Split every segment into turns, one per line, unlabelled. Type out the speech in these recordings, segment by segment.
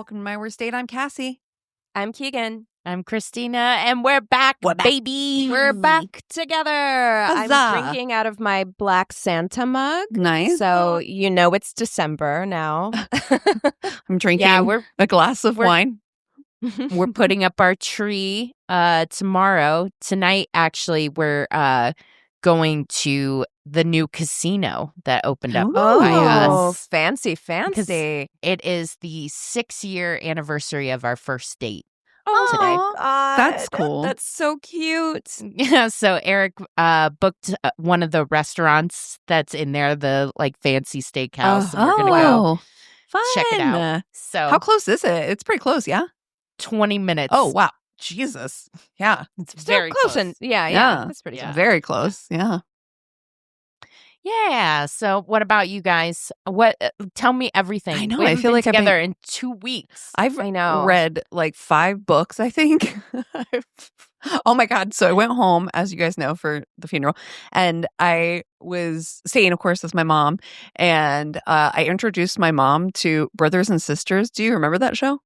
Welcome to My Worst Date. I'm Cassie.
I'm Keegan.
I'm Christina, and we're back, baby.
We're back together.
Huzzah.
I'm drinking out of my Black Santa mug.
Nice.
So you know it's December now.
I'm drinking a glass of wine.
We're putting up our tree tomorrow. Tonight, actually, we're going to the new casino that opened up by us.
Fancy.
It is the 6-year anniversary of our first date.
Today.
God. That's cool.
That's so cute.
Yeah, so Eric booked one of the restaurants that's in there, the fancy steakhouse. And we're gonna go check it out. So
how close is it? It's pretty close, yeah?
20 minutes.
Oh, wow. Jesus. Yeah.
It's very close.
And yeah. That's pretty close.
Very close. Yeah.
Yeah. So what about you guys? Tell me everything.
I know.
We
I
haven't
feel
been
like
together in 2 weeks.
I
know.
read 5 books, I think. Oh my God. So I went home, as you guys know, for the funeral. And I was staying, of course, with my mom. And I introduced my mom to Brothers and Sisters. Do you remember that show?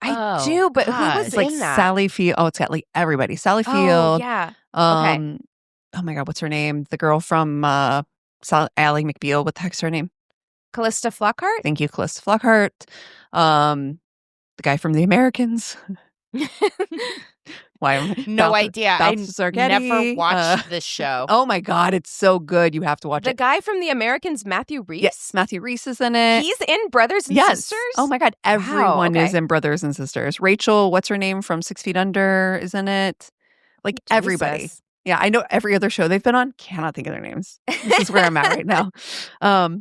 I do, but who was
it's
in that?
Sally Field. Oh, it's got everybody. Sally Field.
Oh, yeah. Okay.
Oh my God, what's her name? The girl from Ally McBeal. What the heck's her name?
Callista Flockhart?
Thank you, Callista Flockhart. The guy from The Americans. Why?
No idea. I
Zargetti.
never watched this show.
Oh my God, it's so good. You have to watch
The
it.
guy from The Americans, Matthew Rhys?
Yes, Matthew Rhys is in it.
He's in Brothers and Sisters?
Oh my God, everyone
okay.
is in Brothers and Sisters. Rachel, what's her name from 6 Feet Under is in it. Everybody.
Jesus.
Yeah, I know every other show they've been on. Cannot think of their names. This is where I'm at right now.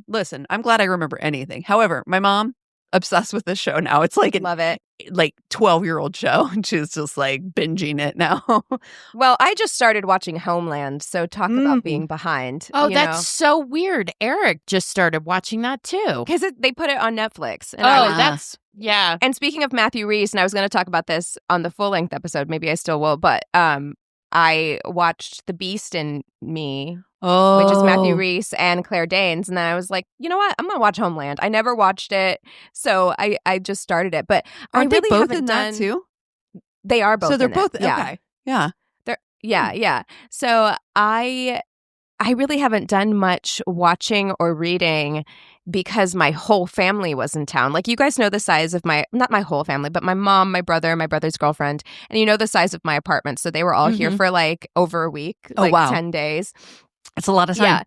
Listen, I'm glad I remember anything. However, my mom, obsessed with this show now. It's
Love it.
12-year-old show. She's just binging it now.
Well, I just started watching Homeland, so talk about being behind.
Oh, that's so weird. Eric just started watching that too.
Because they put it on Netflix. And
yeah.
And speaking of Matthew Rhys, and I was going to talk about this on the full-length episode, maybe I still will, but I watched The Beast in Me, which is Matthew Rhys and Claire Danes. And then I was like, you know what? I'm going to watch Homeland. I never watched it. So I just started it. But
aren't
I really
they both
haven't
in
done,
that too?
They are both
So they're
in
both,
it. Yeah.
okay. Yeah.
Yeah. So I really haven't done much watching or reading because my whole family was in town. You guys know the size of not my whole family, but my mom, my brother, my brother's girlfriend. And you know the size of my apartment. So they were all here for over a week,
wow.
10 days.
It's a lot of time.
Yeah.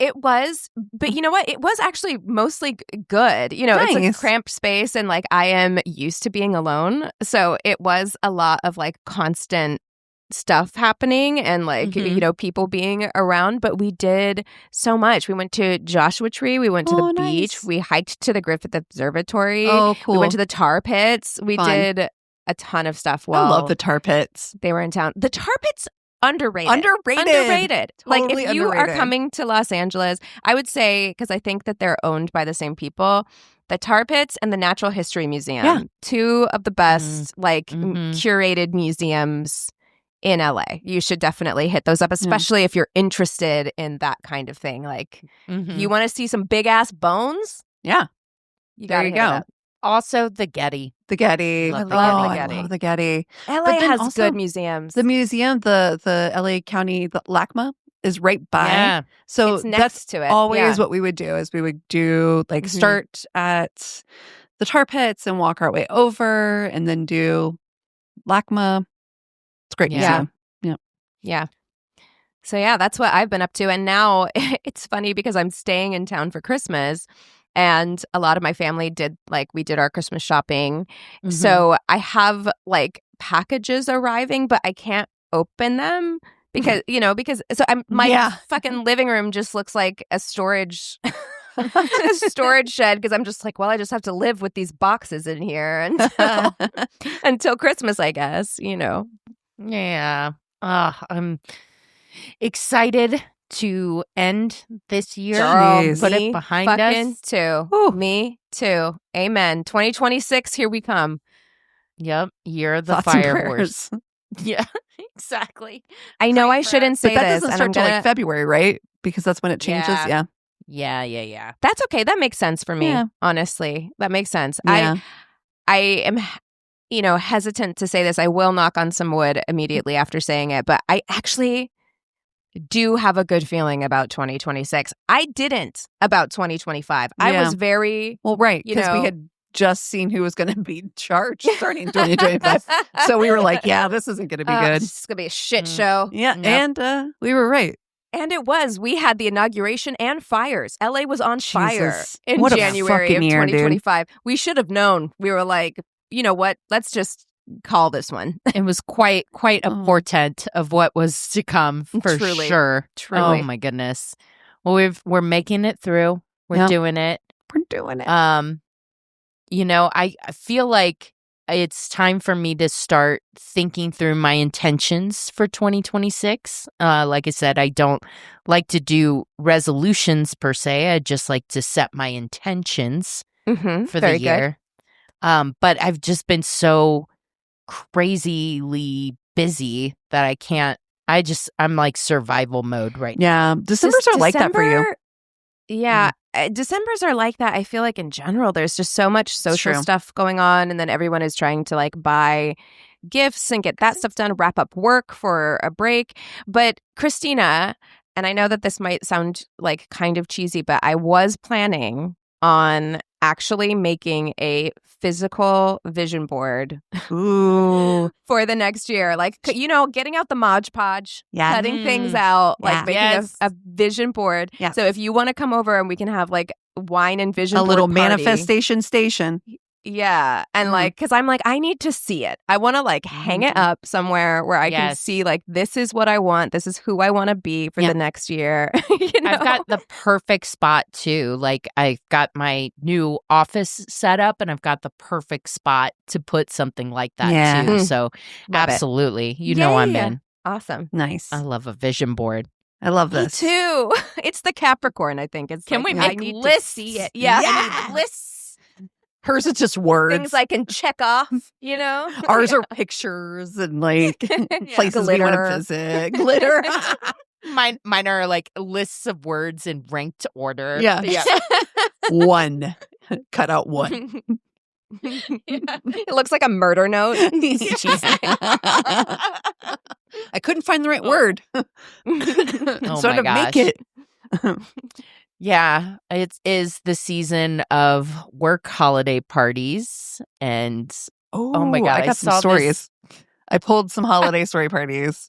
It was, but you know what? It was actually mostly good.
Nice.
It's a cramped space and I am used to being alone. So it was a lot of constant stuff happening and people being around, but we did so much. We went to Joshua Tree, we went to the beach, we hiked to the Griffith Observatory.
Oh, cool.
We went to the tar pits. We did a ton of stuff.
I love the tar pits.
They were in town. The tar pits underrated.
Totally
if you
underrated.
are coming to Los Angeles, I would say, because I think that they're owned by the same people, the Tar Pits and the Natural History Museum, 2 of the best curated museums in LA. You should definitely hit those up, especially if you're interested in that kind of thing. You want to see some big ass bones?
Yeah.
There you go.
Also, the Getty.
The Getty.
I
love the Getty.
LA has good museums.
The museum, the LA County, the LACMA is right by.
Yeah.
So
it's next
that's
to it.
Always what we would do is we would do start at the tar pits and walk our way over and then do LACMA. It's a great museum.
Yeah. So that's what I've been up to. And now it's funny because I'm staying in town for Christmas. And a lot of my family did we did our Christmas shopping. So I have packages arriving, but I can't open them because my fucking living room just looks like a storage shed because I'm just I just have to live with these boxes in here until Christmas, I guess,
Yeah. I'm excited to end this year. Put it behind us.
Too. Me too. Amen. 2026, here we come.
Yep. Year of the
Thoughts and
fire
prayers.
horse. Yeah, exactly.
I know I shouldn't say
but that
this.
doesn't
And
start till February, right? Because that's when it changes. Yeah.
Yeah.
That's okay. That makes sense for me.
Yeah.
Honestly, that makes sense.
Yeah.
I am, hesitant to say this. I will knock on some wood immediately after saying it, but I actually do have a good feeling about 2026. I didn't about 2025. I was very
right, because we had just seen who was going to be charged starting in 2025. So we were like, yeah, this isn't going to be good.
This is going to be a shit show.
Yeah, and we were right.
And it was. We had the inauguration and fires. LA was on fire in
what
January of
year,
2025. Dude. We should have known. We were like, you know what? Let's just call this one.
It was quite a portent of what was to come for
Truly.
sure.
Truly.
Oh my goodness. Well, we're making it through. We're doing it.
We're doing it.
I feel like it's time for me to start thinking through my intentions for 2026. Like I said, I don't like to do resolutions per se. I just like to set my intentions for the year. But I've just been so crazily busy that I'm like survival mode right now.
Yeah. Decembers are like that for you.
Yeah. Decembers are like that. I feel like in general, there's just so much social stuff going on. And then everyone is trying to like buy gifts and get that stuff done, wrap up work for a break. But Christina, and I know that this might sound like kind of cheesy, but I was planning on actually making a physical vision board
for
the next year. Like, getting out the Mod Podge, cutting things out, like making a vision board.
Yeah.
So if you want to come over and we can have like wine and vision board
little
party.
manifestation station.
Yeah. And like, because I'm like, I need to see it. I want to like hang it up somewhere where I can see like, this is what I want. This is who I want to be for the next year.
I've got the perfect spot too. Like I've got my new office set up and I've got the perfect spot to put something like that too. So absolutely. You know I'm in.
Awesome.
Nice.
I love a vision board.
I love this.
Me too. It's the Capricorn, I think. It's
Can
like,
we make lists?
See it. Yeah. I need lists.
Hers is just words.
Things I can check off,
Ours are pictures and like places we want to visit. Glitter.
Mine are like lists of words in ranked order.
Yeah. One. Cut out one.
It looks like a murder note.
I couldn't find the right word. So I had to make it.
Yeah, it is the season of work holiday parties. And oh my God,
I got some stories. I pulled some holiday story parties.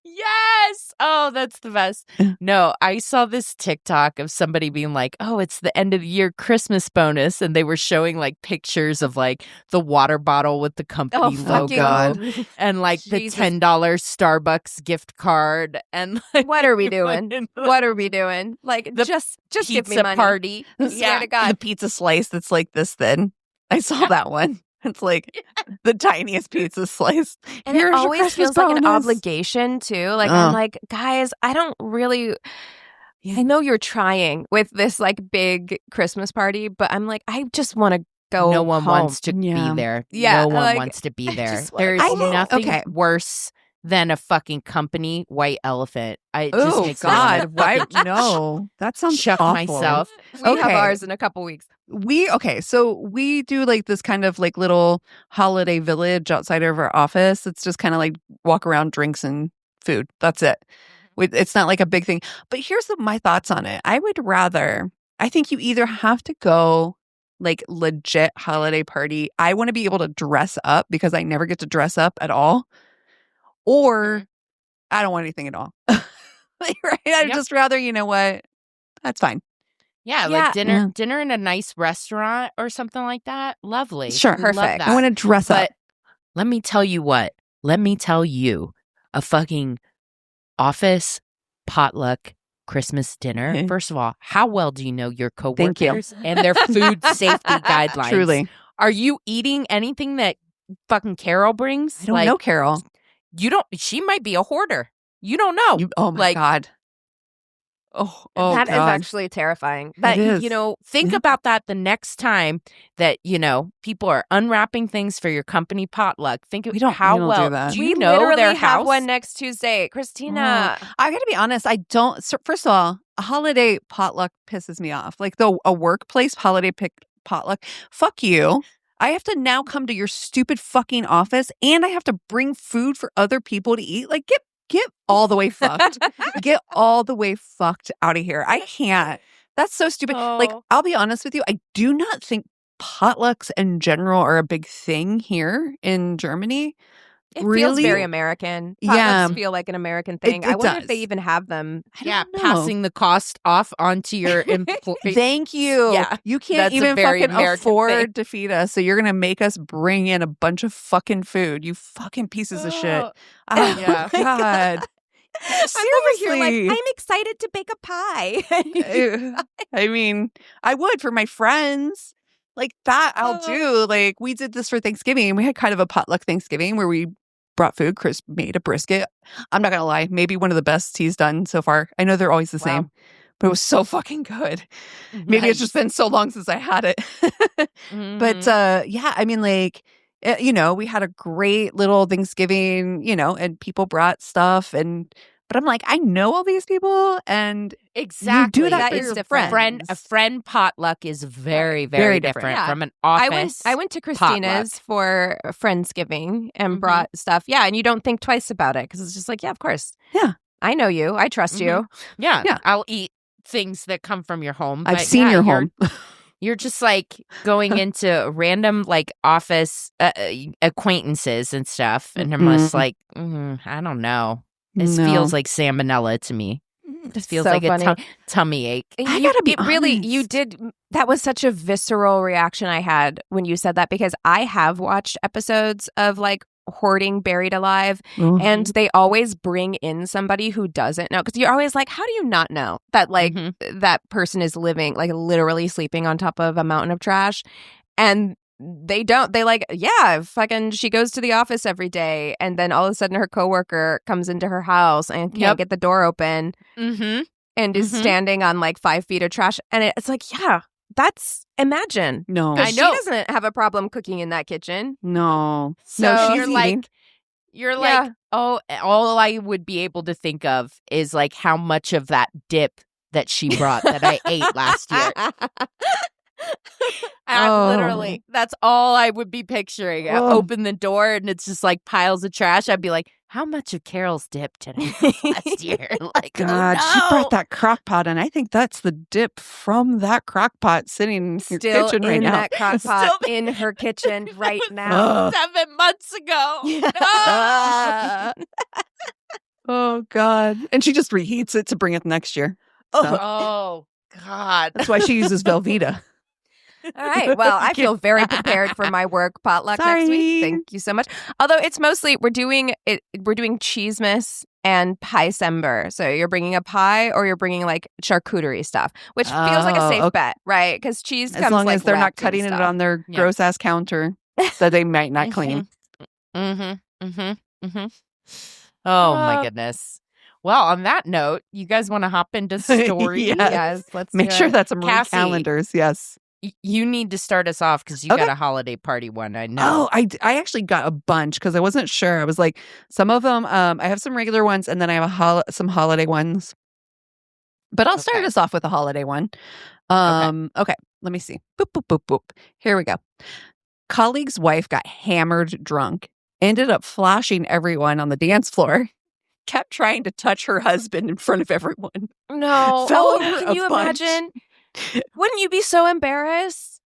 Yes. Oh, that's the best. No, I saw this TikTok of somebody being like, oh, it's the end of the year Christmas bonus. And they were showing like pictures of like the water bottle with the company logo and like the $10 Starbucks gift card. And like,
what are we doing? What are we doing? Like, just give me money.
Party.
Swear to God.
The pizza slice that's like this thin. I saw that one. It's like the tiniest pizza slice.
And it always feels like an obligation, too. Like, I'm like, guys, I don't really... I know you're trying with this, like, big Christmas party, but I'm like, I just want to go
No one
home.
wants to be there.
Yeah.
No one wants to be there. There's nothing worse than a fucking company white elephant. It just makes
God. No. That sounds
chuck
awful.
myself.
We have ours in a couple weeks.
So we do like this kind of like little holiday village outside of our office. It's just kind of like walk around, drinks and food. That's it. It's not like a big thing. But here's my thoughts on it. I think you either have to go like legit holiday party. I want to be able to dress up because I never get to dress up at all. Or I don't want anything at all. Right? I'd just rather, you know what? That's fine.
Yeah, like dinner in a nice restaurant or something like that. Lovely.
Sure.
Perfect.
I want to dress up.
Let me tell you what. Let me tell you a fucking office potluck Christmas dinner. First of all, how well do you know your coworkers and their food safety guidelines?
Truly.
Are you eating anything that fucking Carol brings?
I don't know Carol.
She might be a hoarder. You don't know.
Oh my God.
That is actually terrifying. That
is.
Think about that the next time that people are unwrapping things for your company potluck. Think of how well
do that.
Do you know their house?
Have one next Tuesday, Christina.
I got to be honest. I don't. So first of all, a holiday potluck pisses me off. Like a workplace holiday potluck. Fuck you. I have to now come to your stupid fucking office and I have to bring food for other people to eat. Like get all the way fucked. Get all the way fucked out of here. I can't. That's so stupid. Like, I'll be honest with you. I do not think potlucks in general are a big thing here in Germany.
It
really?
feels very American. Potlucks feel like an American thing. I wonder if they even have them.
I don't know. Passing the cost off onto your employee.
Thank you.
Yeah,
you can't even fucking American afford to feed us, so you're gonna make us bring in a bunch of fucking food. You fucking pieces of shit. Oh yeah. God. Seriously.
I'm over here like, I'm excited to bake a pie.
I mean, I would for my friends. Like that I'll do. Like we did this for Thanksgiving. We had kind of a potluck Thanksgiving where we brought food. Chris made a brisket. I'm not going to lie. Maybe one of the best he's done so far. I know they're always the same, but it was so fucking good. Maybe it's just been so long since I had it. But yeah, I mean like, we had a great little Thanksgiving, and people brought stuff but I'm like, I know all these people, and
exactly
you do that
is
for your
friends. A friend potluck is very, very different from an office.
I went to Christina's for Friendsgiving and brought stuff. Yeah, and you don't think twice about it because it's just like, yeah, of course.
Yeah,
I know you. I trust you.
Yeah, I'll eat things that come from your home.
I've seen your home.
You're just like going into random like office acquaintances and stuff, and I'm just like, I don't know. This feels like salmonella to me. This feels like a tummy ache.
I gotta be honest.
Really, you did. That was such a visceral reaction I had when you said that because I have watched episodes of like hoarding buried alive, and they always bring in somebody who doesn't know because you're always like, how do you not know that like that person is living like literally sleeping on top of a mountain of trash? And they don't. They like, yeah, fucking she goes to the office every day and then all of a sudden her coworker comes into her house and can't get the door open and is standing on like 5 feet of trash. And it's like, yeah, that's imagine.
No.
I know. She doesn't have a problem cooking in that kitchen.
No.
So
no,
you're like,
oh, all I would be able to think of is like how much of that dip that she brought that I ate last year. Literally, that's all I would be picturing. I open the door and it's just like piles of trash. I'd be like, how much of Carol's dip did I have last year? Like,
God, she brought that crock pot, and I think that's the dip from that crock pot sitting in your kitchen right now.
That crock pot in her kitchen right now.
7 months ago. No.
Oh, God. And she just reheats it to bring it next year.
Oh, God.
That's why she uses Velveeta.
All right. Well, I feel very prepared for my work potluck next week. Thank you so much. Although it's mostly we're doing Cheesemas and Piecember. So you're bringing a pie or you're bringing like charcuterie stuff, which feels like a safe bet, right? Because cheese comes
as long
like
as they're not cutting it on their gross ass counter that they might not clean.
Oh my goodness. Well, on that note, you guys want to hop into stories?
Yes, let's make sure that's some
Cassie,
calendars. Yes.
You need to start us off because you got a holiday party one. I know.
Oh, I actually got a bunch because I wasn't sure. I was like, some of them, I have some regular ones and then I have some holiday ones. But I'll start us off with a holiday one. Okay, let me see. Boop, boop, boop, boop. Here we go. Colleague's wife got hammered drunk, ended up flashing everyone on the dance floor, kept trying to touch her husband in front of everyone.
No.
Fell over
can you imagine? Wouldn't you be so embarrassed?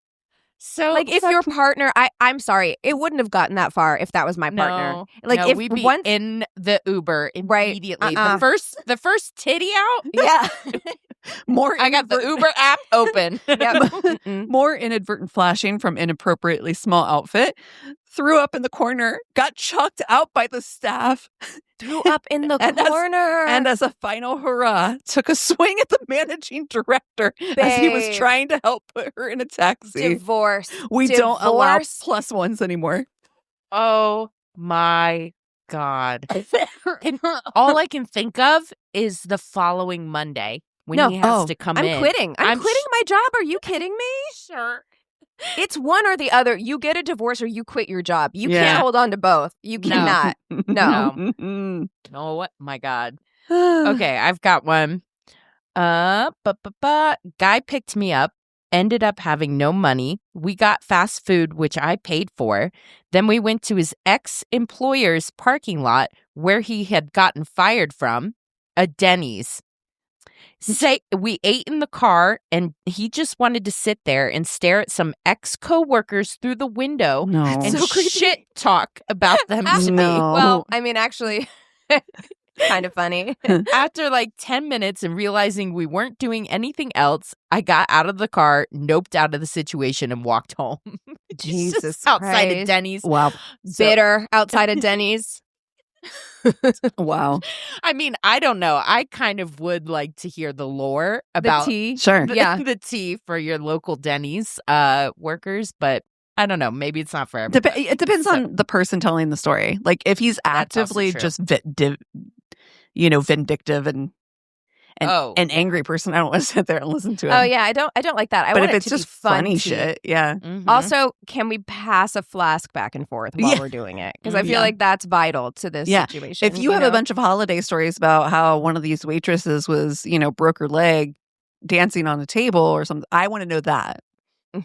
So
like if your partner, I'm sorry, it wouldn't have gotten that far if that was my partner. Like if
we'd be
once
in the Uber immediately.
Right.
The first titty out.
Yeah.
I got the Uber app open.
More inadvertent flashing from inappropriately small outfit. Threw up in the corner. Got chucked out by the staff.
Threw up in the corner.
And as a final hurrah, took a swing at the managing director as he was trying to help put her in a taxi.
Divorce.
We don't allow plus ones anymore.
Oh my God. All I can think of is the following Monday when he has to come in.
I'm quitting. I'm quitting my job. Are you kidding me?
Sure.
It's one or the other. You get a divorce or you quit your job. You can't hold on to both. You cannot. No.
Oh, my God. Okay, I've got one. Guy picked me up, ended up having no money. We got fast food, which I paid for. Then we went to his ex-employer's parking lot where he had gotten fired from, a Denny's. We ate in the car, and he just wanted to sit there and stare at some ex-coworkers through the window and shit talk about them to me.
Well, I mean, actually, kind of funny.
After like 10 minutes and realizing we weren't doing anything else, I got out of the car, noped out of the situation, and walked home.
Jesus
outside
Christ.
of Denny's.
Wow.
Bitter outside of Denny's.
Wow.
I mean, I don't know. I kind of would like to hear the lore about
the tea.
Sure.
the tea for your local Denny's workers, but I don't know. Maybe it's not for everybody.
It depends on the person telling the story. Like if he's actively
true.
just vindictive and an angry person, I don't want to sit there and listen to him.
Oh yeah, I don't like that. I
but
want
if
it
it's
to
just
be fun
funny
tea.
shit, yeah.
Mhm.
Also, can we pass a flask back and forth while we're doing it? Because I feel like that's vital to this situation.
If you have a bunch of holiday stories about how one of these waitresses was, broke her leg dancing on a table or something, I want to know that.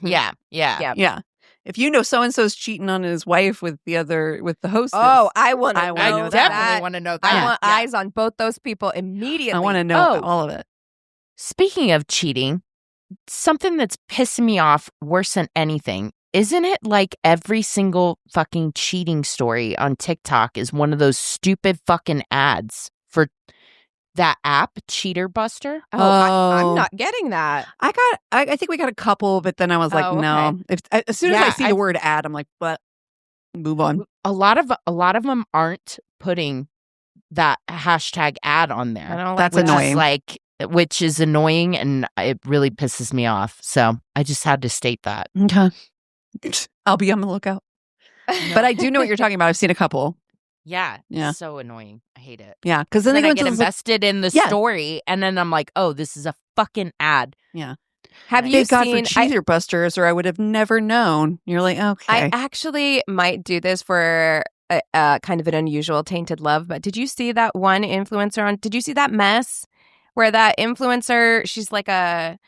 Yeah.
Yeah. If you know so and so's cheating on his wife with the hostess.
Oh, I want to
I
know
wanna know
I
that.
definitely want to know that.
I want
Yeah.
eyes on both those people immediately.
I want to know all of it.
Speaking of cheating, something that's pissing me off worse than anything, isn't it like every single fucking cheating story on TikTok is one of those stupid fucking ads for that app, Cheater Buster?
I'm not getting that.
I think we got a couple, but then I was like,
Oh,
no. As soon as I see the word ad, I'm like, what? Move on.
A lot of them aren't putting that hashtag ad on there.
I don't
That's
like
annoying.
Which is annoying, and it really pisses me off. So I just had to state that.
Okay. I'll be on the lookout. But I do know what you're talking about. I've seen a couple.
Yeah.
Yeah.
So annoying. I hate it.
Yeah. Because then
Then
they
I
go
get
into
invested in the story, and then I'm like, oh, this is a fucking ad.
Yeah.
Have you
Thank God
seen?
for Cheater Busters, or I would have never known. You're like, okay.
I actually might do this for a kind of an unusual tainted love. But did you see that one influencer on? Did you see that mess where that influencer? She's like a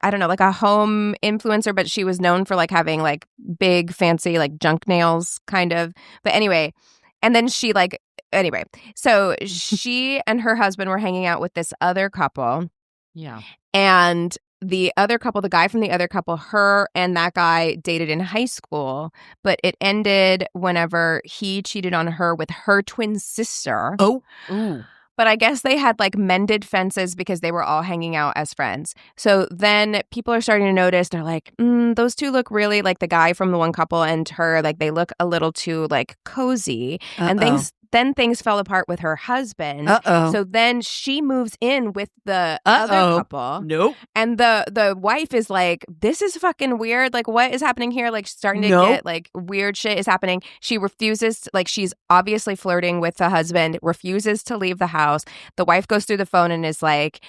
I don't know, like a home influencer, but she was known for like having like big fancy like junk nails kind of. But anyway, and then so she and her husband were hanging out with this other couple.
Yeah.
And the other couple, the guy from the other couple, her and that guy dated in high school, but it ended whenever he cheated on her with her twin sister.
Oh.
Ooh.
But I guess they had like mended fences because they were all hanging out as friends. So then people are starting to notice. They're like, those two look really like the guy from the one couple and her, like they look a little too like cozy. And things fell apart with her husband. So then she moves in with the other couple.
Nope.
And the wife is like, this is fucking weird. Like, what is happening here? Like, starting to get like weird shit is happening. She refuses, like, she's obviously flirting with the husband, refuses to leave the house. The wife goes through the phone and is like,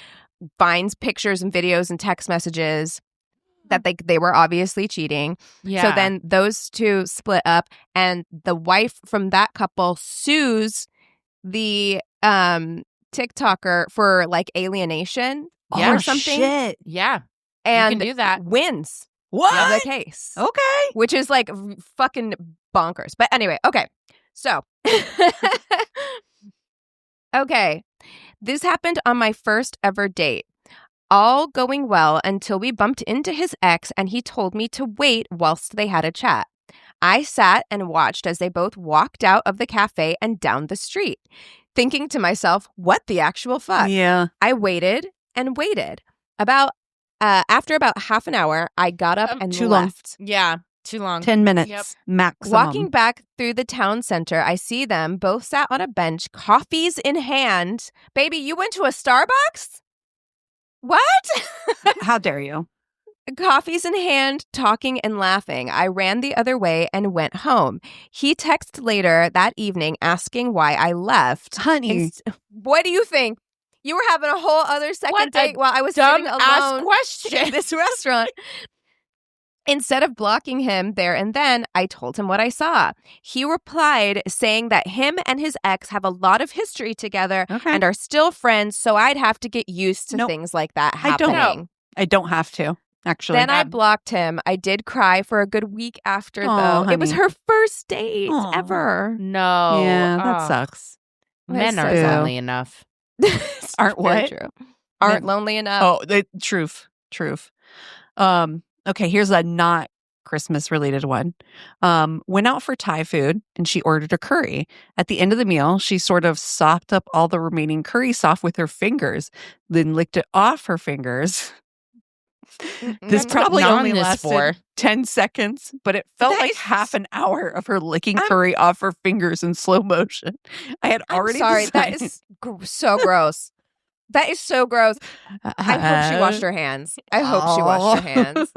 finds pictures and videos and text messages that they were obviously cheating.
Yeah.
So then those two split up, and the wife from that couple sues the TikToker for like alienation or something.
Shit.
Yeah.
And
you can do that.
wins
What?
the case.
Okay.
Which is like fucking bonkers. But anyway, okay. So okay. This happened on my first ever date. All going well until we bumped into his ex and he told me to wait whilst they had a chat. I sat and watched as they both walked out of the cafe and down the street, thinking to myself, what the actual fuck?
Yeah.
I waited and waited. After about half an hour, I got up and
too long.
left.
Yeah. Too long.
10 minutes
Yep.
maximum.
Walking back through the town center, I see them both sat on a bench, coffees in hand. Baby, you went to a Starbucks? What?
How dare you?
Coffees in hand, talking and laughing. I ran the other way and went home. He texted later that evening asking why I left.
Honey.
What do you think? You were having a whole other second
What a
date while I was
dumb
sitting
ass
alone
question.
in this restaurant. Instead of blocking him there and then, I told him what I saw. He replied saying that him and his ex have a lot of history together and are still friends, so I'd have to get used to things like that happening.
I don't have to, actually.
Then I blocked him. I did cry for a good week after, though.
Honey.
It was her first date ever.
No.
Yeah, that sucks.
Men aren't lonely enough.
Aren't what?
True. Aren't lonely enough.
Oh, truth. Okay, here's a not Christmas related one. Went out for Thai food and she ordered a curry. At the end of the meal, she sort of sopped up all the remaining curry sauce with her fingers, then licked it off her fingers. This probably only lasted 10 seconds, but it felt like half an hour of her licking curry off her fingers in slow motion. I had already
Sorry,
decided.
that is so gross. That is so gross. I hope she washed her hands. I hope she washed her hands.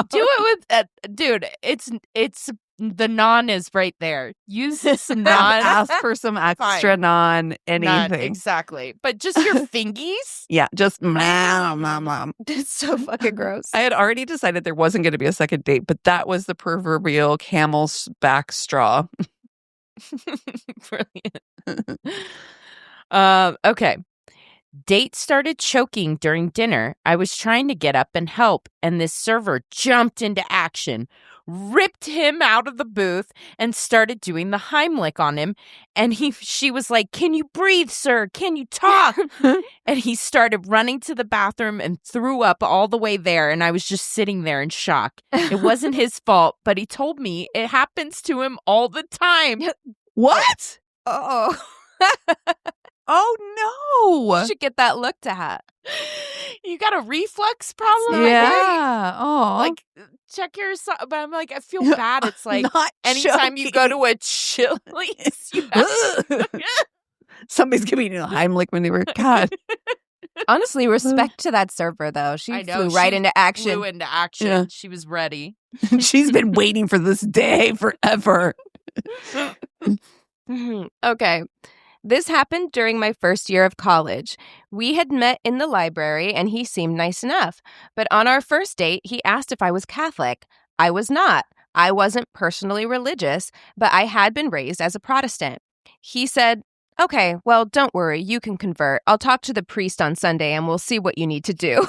Do it with dude. It's the naan is right there. Use some naan.
Ask for some extra naan, anything.
Naan, exactly. But just your fingies?
Yeah, just mom.
It's so fucking gross.
I had already decided there wasn't going to be a second date, but that was the proverbial camel's back straw.
Brilliant. Okay. Date started choking during dinner. I was trying to get up and help, and this server jumped into action, ripped him out of the booth, and started doing the Heimlich on him. And she was like, "Can you breathe, sir? Can you talk?" And he started running to the bathroom and threw up all the way there. And I was just sitting there in shock. It wasn't his fault, but he told me it happens to him all the time.
What?
Oh.
Oh, no.
You should get that looked at.
You got a reflux problem?
Yeah. Oh.
Like, check your... But I'm like, I feel bad. It's like, anytime you go to a Chili's, you have
somebody's giving you a Heimlich when they were... God.
Honestly, respect to that server, though. She flew right into action.
Flew into action. Yeah. She was ready.
She's been waiting for this day forever.
Okay. This happened during my first year of college. We had met in the library, and he seemed nice enough. But on our first date, he asked if I was Catholic. I was not. I wasn't personally religious, but I had been raised as a Protestant. He said, "Okay, well, don't worry. You can convert. I'll talk to the priest on Sunday, and we'll see what you need to do."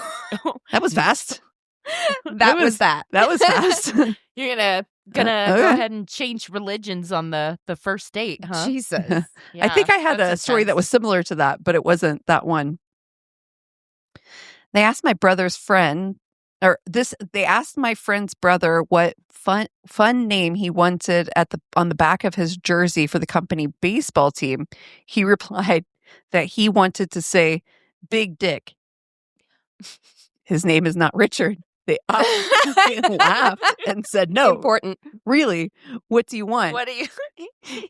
That was fast.
That was that.
That was fast.
You're gonna go ahead and change religions on the first date, huh?
Jesus.
Yeah,
I think I had a story that was similar to that, but it wasn't that one. They asked my brother's friend, they asked my friend's brother what fun name he wanted on the back of his jersey for the company baseball team. He replied that he wanted to say Big Dick. His name is not Richard. They laughed and said, "No,
important.
Really, what do you want?"
What do you...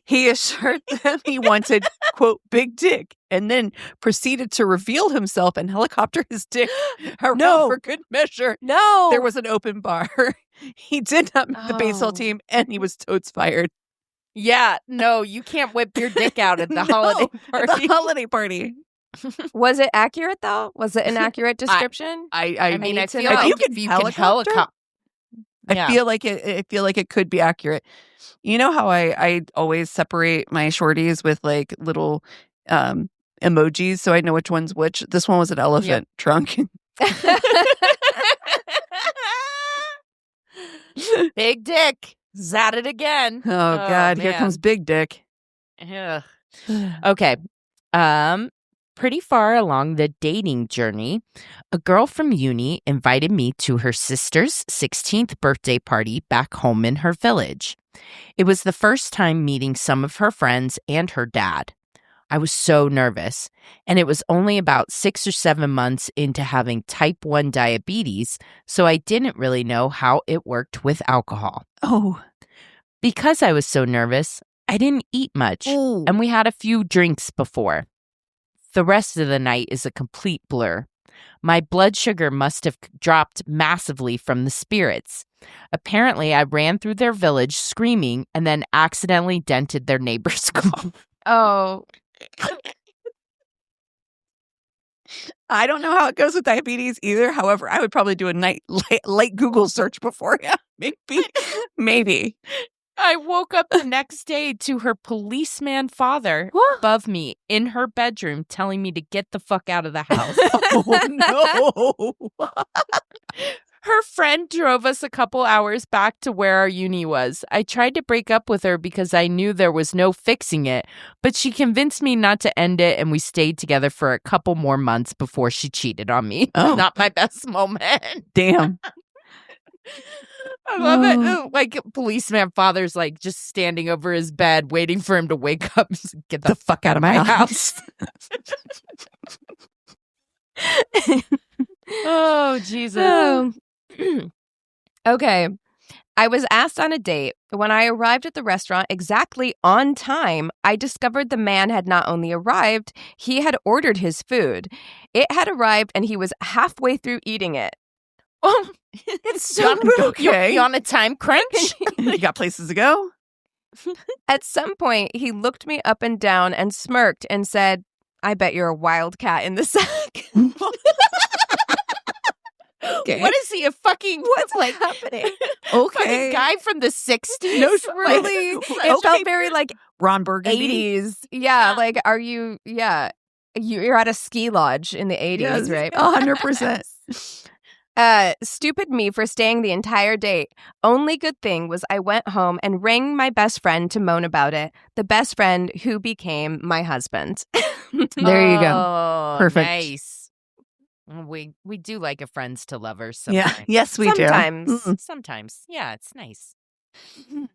He assured them he wanted, quote, "big dick," and then proceeded to reveal himself and helicopter his dick around for good measure.
No.
There was an open bar. He did not make the baseball team, and he was totes fired.
Yeah, no, you can't whip your dick out at the holiday party.
At the holiday party.
Was it accurate, though? Was it an accurate description?
I mean, I feel
if
like
you can
if you can helicopter.
I feel like it could be accurate. You know how I always separate my shorties with like little emojis so I know which one's which. This one was an elephant trunk.
Big dick. Zat it again.
Oh God, here comes Big Dick.
Ugh. Okay. Pretty far along the dating journey, a girl from uni invited me to her sister's 16th birthday party back home in her village. It was the first time meeting some of her friends and her dad. I was so nervous, and it was only about 6 or 7 months into having type 1 diabetes, so I didn't really know how it worked with alcohol.
Oh.
Because I was so nervous, I didn't eat much, and we had a few drinks before. The rest of the night is a complete blur. My blood sugar must have dropped massively from the spirits. Apparently, I ran through their village screaming and then accidentally dented their neighbor's car.
Oh.
I don't know how it goes with diabetes either. However, I would probably do a light Google search before. Yeah, maybe.
I woke up the next day to her policeman father above me in her bedroom telling me to get the fuck out of the house.
Oh, no.
Her friend drove us a couple hours back to where our uni was. I tried to break up with her because I knew there was no fixing it, but she convinced me not to end it, and we stayed together for a couple more months before she cheated on me.
Oh.
Not my best moment.
Damn.
I love it. Like, policeman father's like just standing over his bed waiting for him to wake up. Just, get the fuck out of my house. Oh, Jesus.
Oh. Okay. I was asked on a date. When I arrived at the restaurant exactly on time, I discovered the man had not only arrived, he had ordered his food. It had arrived and he was halfway through eating it. Oh, it's so rude.
Okay.
You on a time crunch?
You got places to go?
At some point, he looked me up and down and smirked and said, I bet you're a wildcat in the sack.
Okay.
What is he, a fucking,
What's like happening?
Okay.
fucking guy from the 60s?
No,
Really? It felt very like
Ron Burgundy.
80s. Yeah, like are you, you're at a ski lodge in the 80s,
Yes,
right?
100%.
Stupid me for staying the entire date. Only good thing was I went home and rang my best friend to moan about it. The best friend who became my husband.
There you go.
Oh,
Perfect.
Nice. We do like a friends to lovers
Yeah.
sometimes.
Yes, we
Sometimes.
do. Mm-mm.
Sometimes. Yeah, it's nice.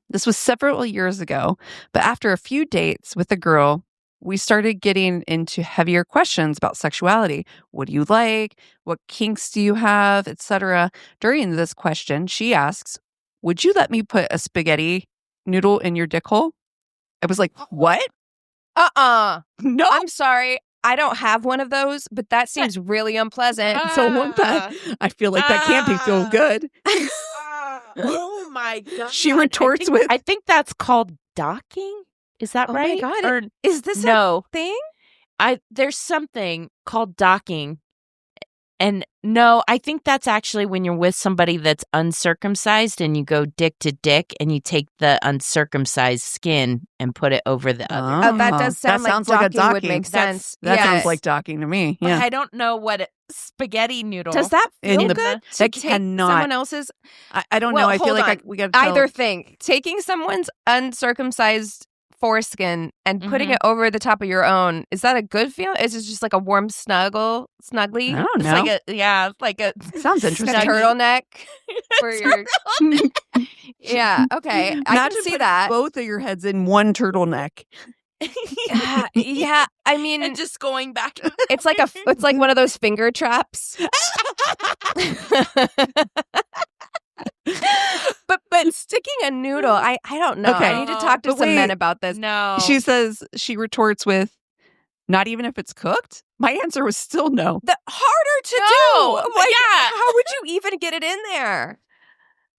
This was several years ago, but after a few dates with a girl, we started getting into heavier questions about sexuality. What do you like? What kinks do you have, etc. During this question, she asks, "Would you let me put a spaghetti noodle in your dick hole?" I was like, "What? No."
I'm sorry. I don't have one of those, but that seems really unpleasant.
So one time, I feel like that can't be feel good.
Oh my God.
She retorts with,
I think that's called docking. Is that
Oh
right?
my God.
Or,
Is this
no.
a thing?
There's something called docking. And no, I think that's actually when you're with somebody that's uncircumcised and you go dick to dick and you take the uncircumcised skin and put it over the other.
That does sound
sounds
like
a
docking would
docking.
make sense.
That
Yes.
sounds like docking to me.
But
Yeah.
I don't know what spaghetti noodle.
Does that feel
In the-
good to
that
take
cannot-
someone else's?
I don't
Well,
know. I feel
hold
like
on.
we got to
Either thing. Taking someone's uncircumcised foreskin and putting
Mhm.
it over the top of your own, is that a good feel? Is it just like a warm snuggly?
I don't
It's
know.
like a
Sounds
Like a
interesting.
turtleneck for your Yeah, okay. I
Imagine
can see
putting
that.
both of your heads in one turtleneck.
Yeah, I mean
and just going back.
it's like one of those finger traps. But sticking a noodle, I don't know.
Okay.
I need to talk to
But
some men
wait.
about this.
No.
She retorts with, "Not even if it's cooked?" My answer was still no.
The harder to
No,
do. Like,
yeah.
how would you even get it in there?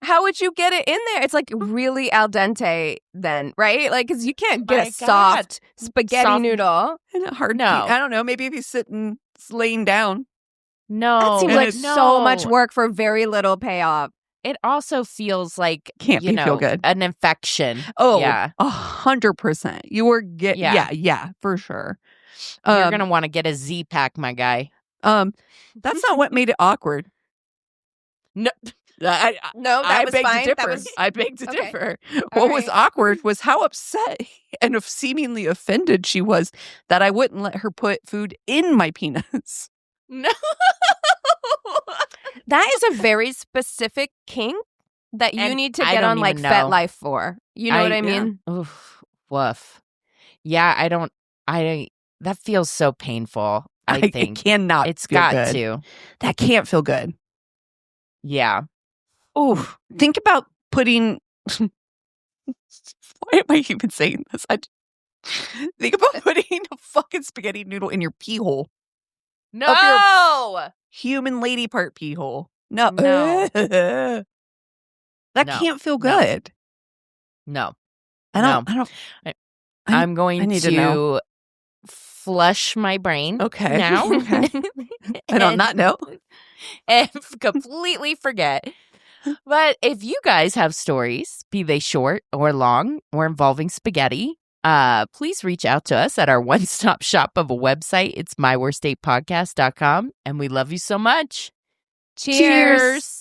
How would you get it in there? It's like really al dente then, right? Like, because you can't get
My
a
God.
soft spaghetti
Soft-
noodle.
And a hard
No.
I don't know. Maybe if he's sitting, laying down.
No.
That seems
and
like
it's-
so much work for very little payoff.
It also feels like
Can't
you
be
know,
feel good.
an infection.
Oh,
yeah.
100%. You were
Yeah.
yeah, for sure.
You're gonna want to get a Z-Pack, my guy.
That's not what made it awkward.
No.
No, that was
beg
fine.
to differ.
That was
I beg to
Okay.
differ.
All
What was
right.
awkward was how upset and seemingly offended she was that I wouldn't let her put food in my penis.
No.
That is a very specific kink that you
And
need to
I
get
don't
on like
even know.
FetLife for. You know what I
yeah.
mean?
Oof. Woof. Yeah, that feels so painful. I think
it cannot.
it's
feel
got
good.
to.
That can't feel good.
Yeah.
Oh, think about putting. Why am I even saying this? Think about putting a fucking spaghetti noodle in your pee hole.
No.
Human lady part pee hole. No.
No.
That
No.
can't feel
No.
good.
No.
I don't.
I'm going
I need
to,
to know.
flush my brain
Okay.
now.
Okay. And on that note,
and completely forget. But if you guys have stories, be they short or long or involving spaghetti, please reach out to us at our one-stop shop of a website. It's myworstdatepodcast.com. And we love you so much.
Cheers.